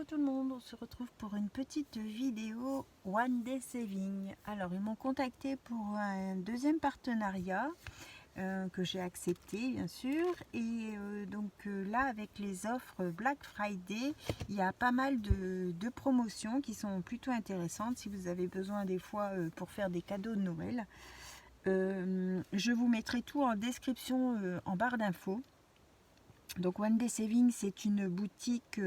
Bonjour tout le monde, on se retrouve pour une petite vidéo One Day Saving. Alors ils m'ont contacté pour un deuxième partenariat que j'ai accepté bien sûr, et là avec les offres Black Friday, il y a pas mal de promotions qui sont plutôt intéressantes si vous avez besoin des fois pour faire des cadeaux de Noël. Je vous mettrai tout en description en barre d'infos. Donc One Day Saving, c'est une boutique qui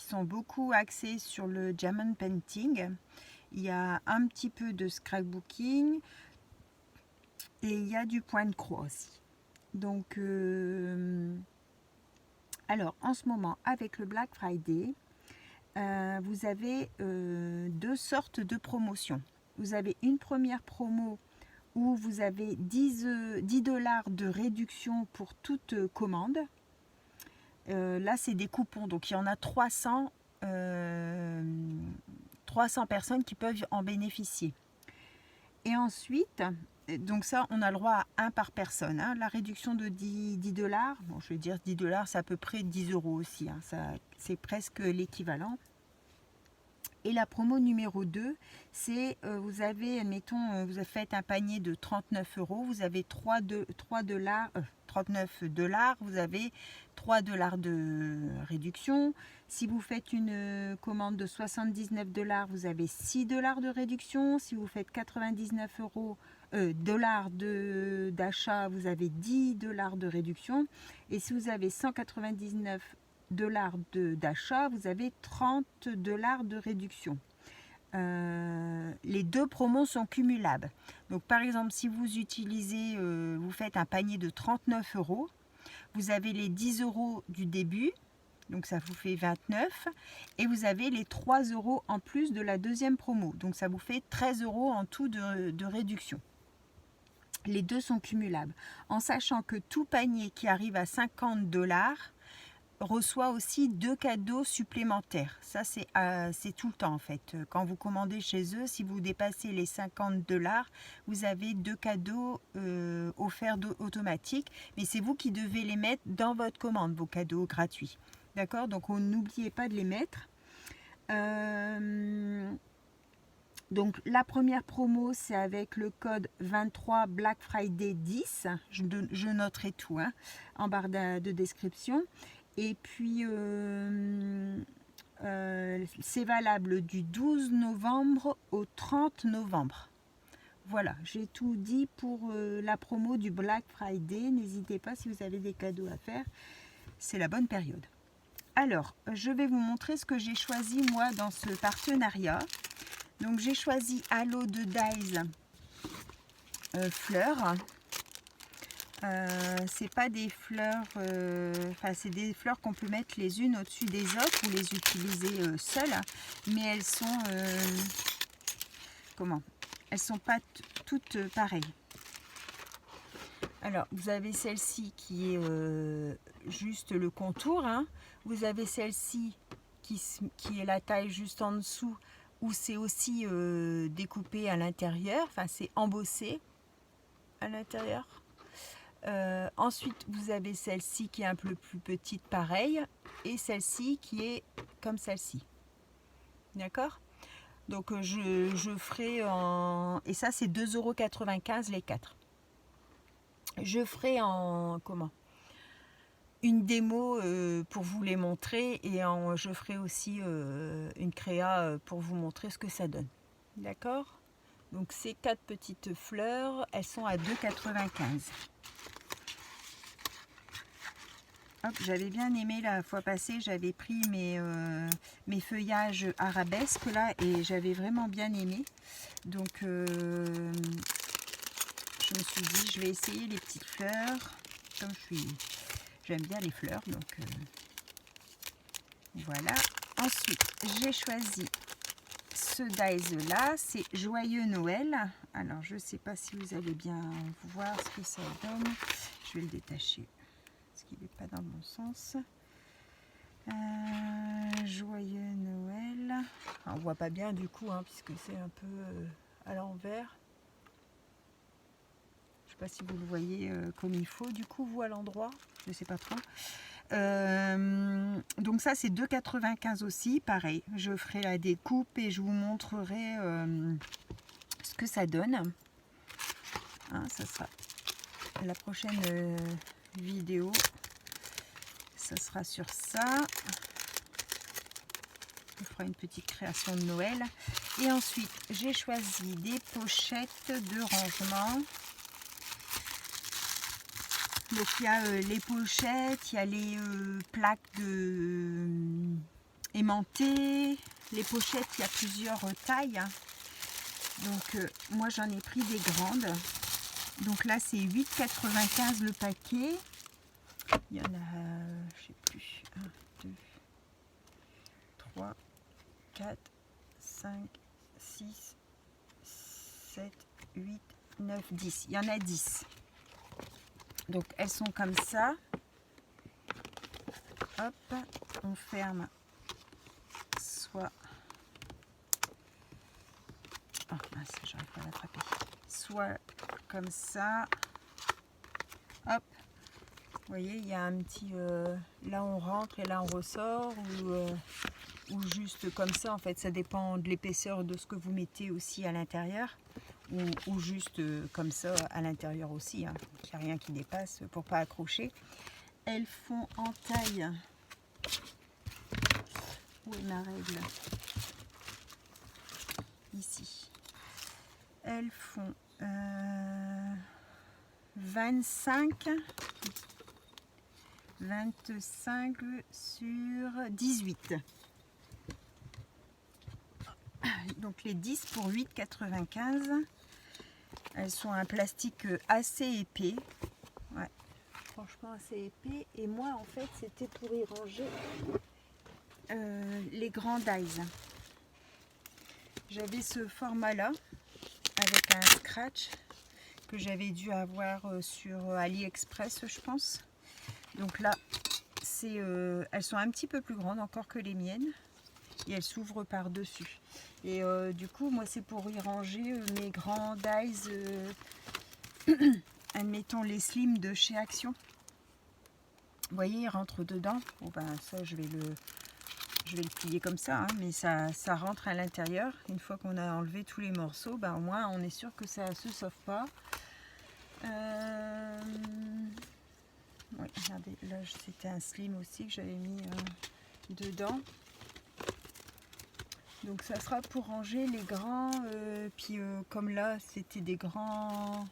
sont beaucoup axées sur le diamond painting. Il y a un petit peu de scrapbooking et il y a du point de croix aussi. Donc alors en ce moment avec le Black Friday, vous avez deux sortes de promotions. Vous avez une première promo où vous avez 10 $ de réduction pour toute commande. Là, c'est des coupons, donc il y en a 300 personnes qui peuvent en bénéficier. Et ensuite, donc ça, on a le droit à un par personne. Hein. La réduction de 10 $, bon, je vais dire 10 $, c'est à peu près 10 € aussi. Hein. C'est presque l'équivalent. Et la promo numéro 2, c'est vous avez, admettons, vous faites un panier de 39 €, vous avez 39 $, vous avez 3 $ de réduction. Si vous faites une commande de 79 $, vous avez 6 $ de réduction. Si vous faites 99 $ d'achat, vous avez 10 $ de réduction. Et si vous avez 199 $ d'achat, vous avez 30 $ de réduction. Les deux promos sont cumulables. Donc par exemple, si vous utilisez, vous faites un panier de 39 €, vous avez les 10 € du début, donc ça vous fait 29, et vous avez les 3 € en plus de la deuxième promo, donc ça vous fait 13 € en tout de réduction. Les deux sont cumulables, en sachant que tout panier qui arrive à 50 $ reçoit aussi 2 cadeaux supplémentaires. Ça, c'est tout le temps en fait. Quand vous commandez chez eux, si vous dépassez les 50 $, vous avez 2 cadeaux offerts automatiques. Mais c'est vous qui devez les mettre dans votre commande, vos cadeaux gratuits. D'accord? Donc, n'oubliez pas de les mettre. Donc la première promo, c'est avec le code 23 Black Friday 10. Je noterai tout hein, en barre de description. Et puis c'est valable du 12 novembre au 30 novembre. Voilà, j'ai tout dit pour la promo du Black Friday. N'hésitez pas si vous avez des cadeaux à faire. C'est la bonne période. Alors, je vais vous montrer ce que j'ai choisi moi dans ce partenariat. Donc j'ai choisi Halo de Dies fleurs. C'est pas des fleurs, c'est des fleurs qu'on peut mettre les unes au-dessus des autres ou les utiliser seules, mais elles sont elles sont pas toutes pareilles. Alors vous avez celle-ci qui est juste le contour, hein. Vous avez celle-ci qui est la taille juste en dessous, où c'est aussi découpé à l'intérieur, enfin c'est embossé à l'intérieur. Ensuite vous avez celle-ci qui est un peu plus petite, pareil, et celle-ci qui est comme celle-ci. D'accord? Donc je ferai en... Et ça c'est 2,95 € les 4. Je ferai en... une démo pour vous les montrer, et je ferai aussi une créa pour vous montrer ce que ça donne. D'accord? Donc ces 4 petites fleurs, elles sont à 2,95 €. J'avais bien aimé la fois passée, j'avais pris mes feuillages arabesques là, et j'avais vraiment bien aimé. Donc je me suis dit, je vais essayer les petites fleurs, comme j'aime bien les fleurs, donc voilà. Ensuite, j'ai choisi ce dies là, c'est Joyeux Noël. Alors, je ne sais pas si vous allez bien voir ce que ça donne. Je vais le détacher, parce qu'il n'est pas dans le bon sens. Joyeux Noël. Alors, on voit pas bien du coup, hein, puisque c'est un peu à l'envers. Je sais pas si vous le voyez comme il faut, du coup, vous à l'endroit, je sais pas trop. Donc ça c'est 2,95 aussi, pareil. Je ferai la découpe et je vous montrerai ce que ça donne. Hein, ça sera la prochaine vidéo. Ça sera sur ça. Je ferai une petite création de Noël. Et ensuite, j'ai choisi des pochettes de rangement. Donc il y a les pochettes, il y a les plaques aimantées. Les pochettes, il y a plusieurs tailles. Donc moi j'en ai pris des grandes. Donc là c'est 8,95 le paquet. Il y en a, je sais plus, 1, 2, 3, 4, 5, 6, 7, 8, 9, 10. Il y en a 10. Donc elles sont comme ça. Hop, on ferme soit... Oh mince, j'arrive pas à l'attraper. Soit comme ça. Hop. Vous voyez, il y a un petit... là on rentre et là on ressort. Ou juste comme ça, en fait. Ça dépend de l'épaisseur de ce que vous mettez aussi à l'intérieur. Ou juste comme ça à l'intérieur aussi. Hein. Il n'y a rien qui dépasse pour pas accrocher. Elles font en taille... Où est ma règle? Ici. Elles font 25 sur 18. Donc les 10 pour 8,95. Elles sont un plastique assez épais. Ouais, franchement assez épais. Et moi en fait c'était pour y ranger les grands dies. J'avais ce format là avec un scratch que j'avais dû avoir sur AliExpress je pense. Donc là c'est elles sont un petit peu plus grandes encore que les miennes et elles s'ouvrent par dessus et du coup moi c'est pour y ranger mes grands dies admettons les slims de chez Action. Vous voyez, ils rentrent dedans. Bon ben ça je vais le plier comme ça, hein, mais ça rentre à l'intérieur. Une fois qu'on a enlevé tous les morceaux, ben, au moins on est sûr que ça ne se sauve pas. Oui, regardez, là c'était un slim aussi que j'avais mis dedans. Donc ça sera pour ranger les grands, puis comme là c'était des grands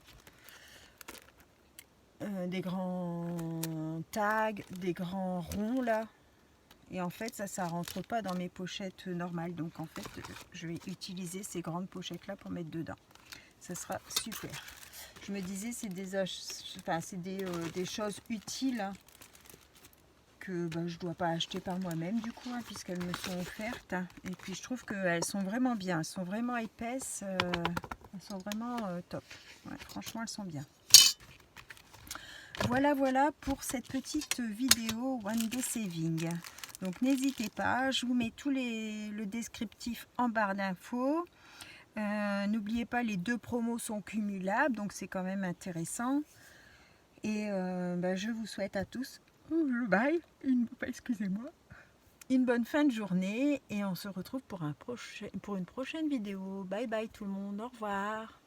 tags, des grands ronds là. Et en fait, ça rentre pas dans mes pochettes normales. Donc en fait, je vais utiliser ces grandes pochettes là pour mettre dedans. Ça sera super. Je me disais, c'est des choses utiles hein, que ben, je ne dois pas acheter par moi-même du coup, hein, puisqu'elles me sont offertes. Et puis je trouve qu'elles sont vraiment bien. Elles sont vraiment épaisses. Elles sont vraiment top. Ouais, franchement, elles sont bien. Voilà pour cette petite vidéo One Day Saving. Donc n'hésitez pas, je vous mets le descriptif en barre d'infos. N'oubliez pas, les 2 promos sont cumulables, donc c'est quand même intéressant. Et je vous souhaite à tous excusez-moi, une bonne fin de journée et on se retrouve pour une prochaine vidéo. Bye bye tout le monde, au revoir.